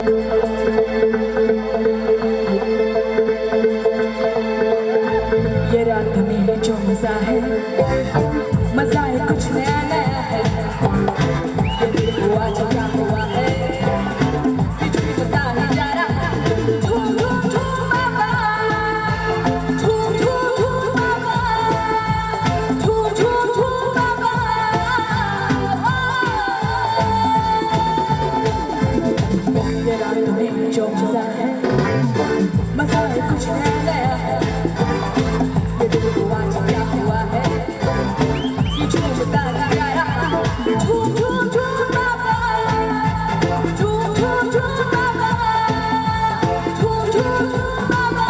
ये रात में जो मजा है कुछ नया नया है। ये दिल को आज क्या हुआ है कुछ भी पता नहीं जा रहा। झूम झूम झूम बाबा, झूम झूम झूम बाबा, झूम झूम झूम बाबा। ये रात में जो मजा है कुछ नया नया है। ये दिल को आज क्या हुआ है कि झूमता जा रहा। झूम झूम झूम बाबा, झूम झूम झूम बाबा, झूम झूम झूम बाबा।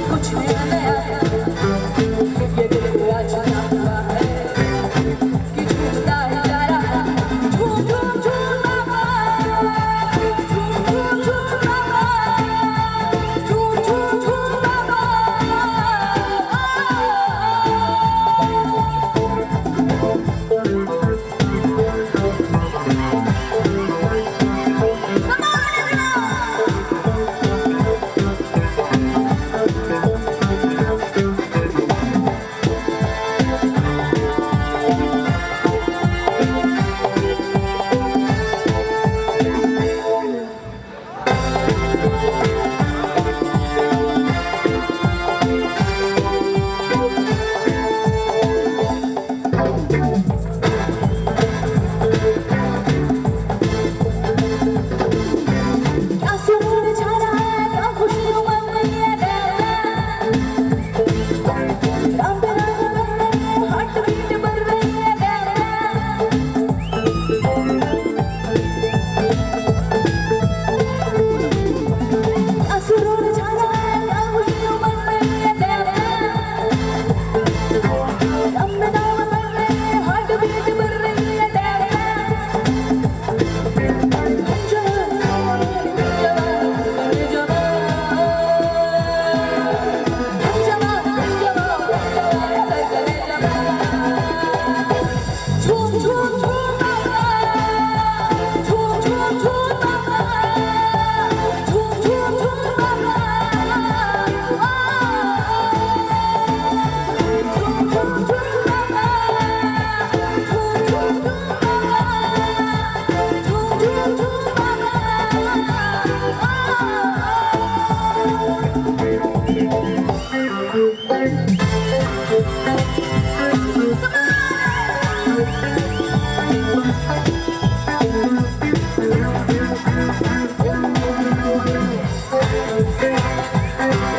कुछ नया नया है। ये दिल को आज क्या हुआ है कि झूमता जा रहा। झूम झूम झूम बाबा, झूम झूम झूम बाबा, झूम झूम झूम बाबा।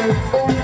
Thank you.